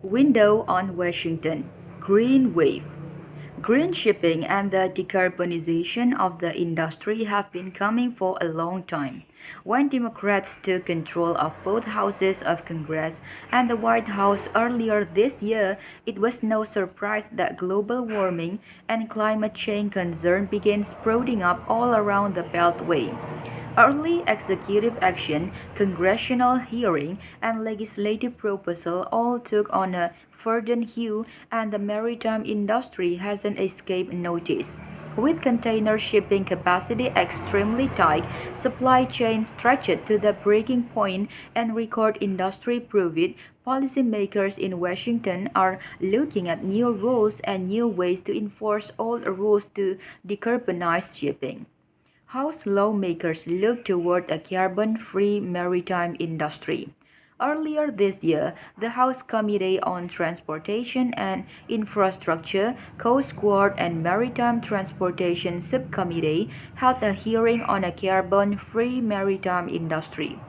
Window on Washington. Green Wave. Green shipping and the decarbonization of the industry have been coming for a long time. When Democrats took control of both houses of Congress and the White House earlier this year, it was no surprise that global warming and climate change concern began sprouting up all around the Beltway. Early executive action, congressional hearing, and legislative proposal all took on a verdant hue, and the maritime industry hasn't escaped notice. With container shipping capacity extremely tight, supply chains stretched to the breaking point, and record industry prove it, policymakers in Washington are looking at new rules and new ways to enforce old rules to decarbonize shipping. House lawmakers look toward a carbon-free maritime industry. Earlier this year, the House Committee on Transportation and Infrastructure, Coast Guard and Maritime Transportation Subcommittee held a hearing on a carbon-free maritime industry.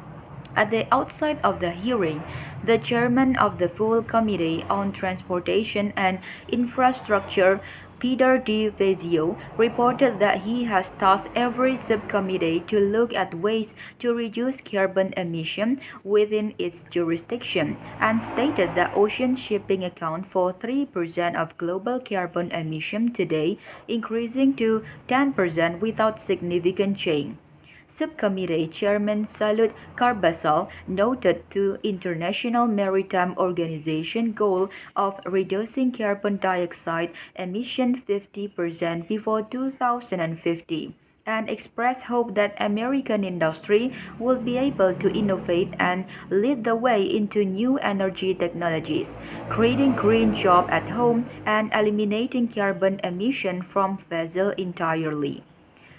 At the outset of the hearing, the chairman of the full Committee on Transportation and Infrastructure, Peter D. Fazio, reported that he has tasked every subcommittee to look at ways to reduce carbon emission within its jurisdiction, and stated that ocean shipping accounts for 3% of global carbon emission today, increasing to 10% without significant change. Subcommittee Chairman Salud Carbasal noted the International Maritime Organization goal of reducing carbon dioxide emission 50% before 2050 and expressed hope that American industry will be able to innovate and lead the way into new energy technologies, creating green jobs at home and eliminating carbon emission from vessels entirely.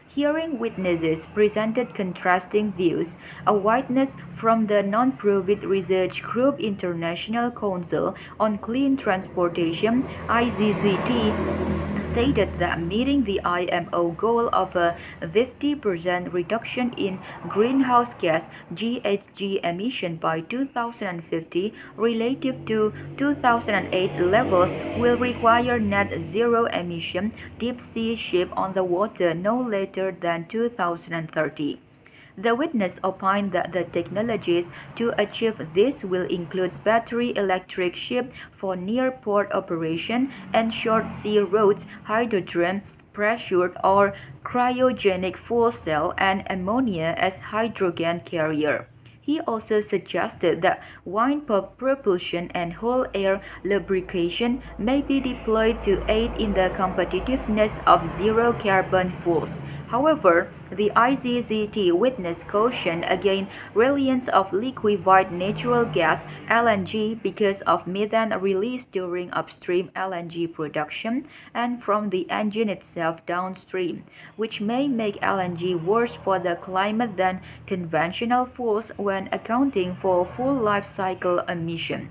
Hearing witnesses presented contrasting views. A witness from the non-profit research group International Council on Clean Transportation (ICCT) stated that meeting the IMO goal of a 50% reduction in greenhouse gas GHG emission by 2050 relative to 2008 levels will require net zero emission deep sea ship on the water no later than 2030. The witness opined that the technologies to achieve this will include battery electric ship for near port operation and short sea routes, hydrogen, pressured or cryogenic fuel cell, and ammonia as hydrogen carrier. He also suggested that wind propulsion and whole air lubrication may be deployed to aid in the competitiveness of zero carbon fuels. However, the ICCT witness cautioned against reliance of liquefied natural gas (LNG) because of methane released during upstream LNG production and from the engine itself downstream, which may make LNG worse for the climate than conventional fuels when accounting for full life cycle emission.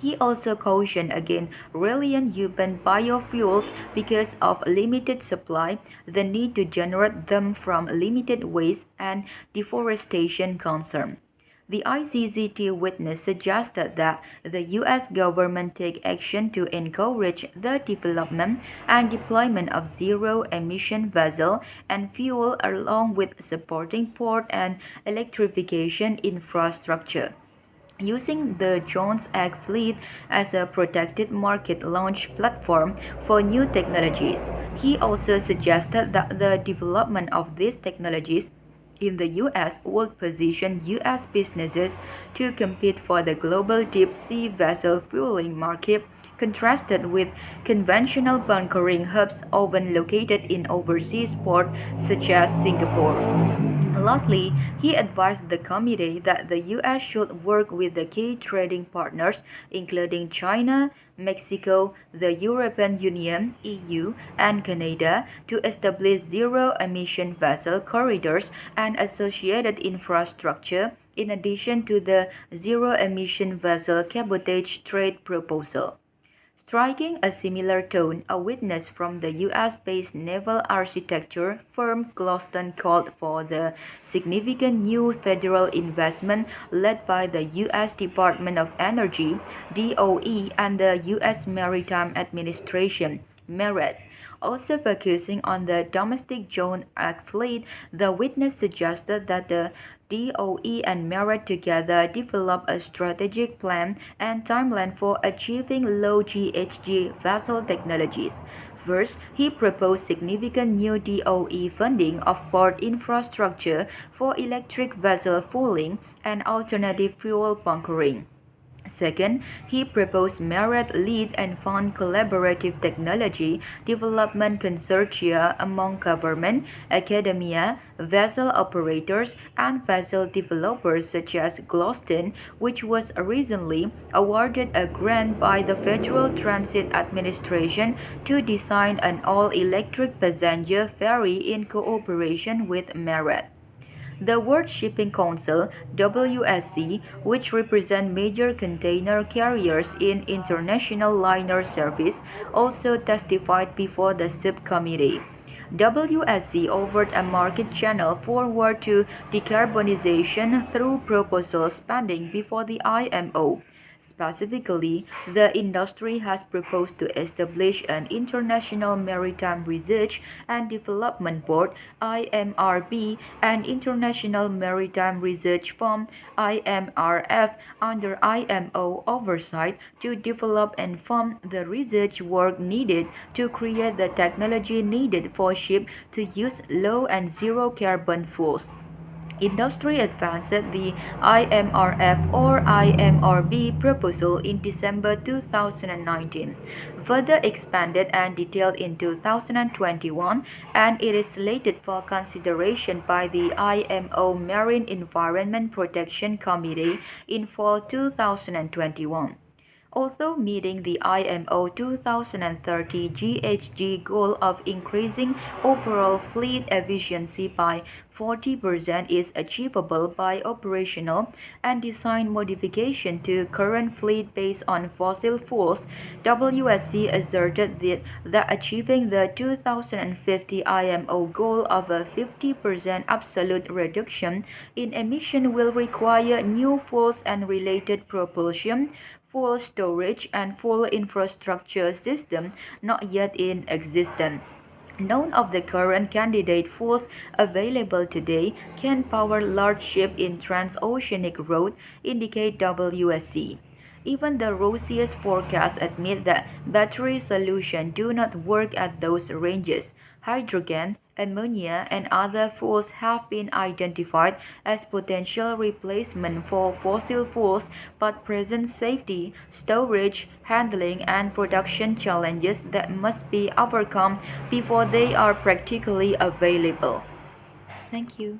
He also cautioned against reliant urban biofuels because of limited supply, the need to generate them from limited waste, and deforestation concern. The ICCT witness suggested that the U.S. government take action to encourage the development and deployment of zero-emission vessel and fuel along with supporting port and electrification infrastructure. Using the Jones Act fleet as a protected market launch platform for new technologies. He also suggested that the development of these technologies in the U.S. would position U.S. businesses to compete for the global deep sea vessel fueling market, contrasted with conventional bunkering hubs often located in overseas ports such as Singapore. Lastly, he advised the committee that the U.S. should work with the key trading partners, including China, Mexico, the European Union (EU), and Canada, to establish zero-emission vessel corridors and associated infrastructure, in addition to the zero-emission vessel cabotage trade proposal. Striking a similar tone, a witness from the U.S.-based naval architecture firm Gloston called for the significant new federal investment led by the U.S. Department of Energy (DOE) and the U.S. Maritime Administration (MERIT). Also focusing on the domestic Jones Act fleet, the witness suggested that the DOE and Merit together develop a strategic plan and timeline for achieving low GHG vessel technologies. First, he proposed significant new DOE funding of port infrastructure for electric vessel fueling and alternative fuel bunkering. Second, he proposed merit-led and fund collaborative technology development consortia among government, academia, vessel operators, and vessel developers such as Gloston, which was recently awarded a grant by the Federal Transit Administration to design an all-electric passenger ferry in cooperation with Merit. The World Shipping Council (WSC), which represents major container carriers in international liner service, also testified before the subcommittee. WSC offered a market channel forward to decarbonization through proposal spending before the IMO. Specifically, the industry has proposed to establish an International Maritime Research and Development Board (IMRB) and International Maritime Research Fund (IMRF) under IMO oversight to develop and fund the research work needed to create the technology needed for ships to use low and zero carbon fuels. Industry advanced the IMRF or IMRB proposal in December 2019, further expanded and detailed in 2021, and it is slated for consideration by the IMO Marine Environment Protection Committee in fall 2021. Although meeting the IMO 2030 GHG goal of increasing overall fleet efficiency by 40% is achievable by operational and design modification to current fleet based on fossil fuels, WSC asserted that achieving the 2050 IMO goal of a 50% absolute reduction in emission will require new fuels and related propulsion, fuel storage, and fuel infrastructure system not yet in existence. None of the current candidate fuels available today can power large ships in transoceanic route, indicate WSC. Even the rosiest forecasts admit that battery solutions do not work at those ranges. Hydrogen, ammonia, and other fuels have been identified as potential replacement for fossil fuels but present safety, storage, handling, and production challenges that must be overcome before they are practically available. Thank you.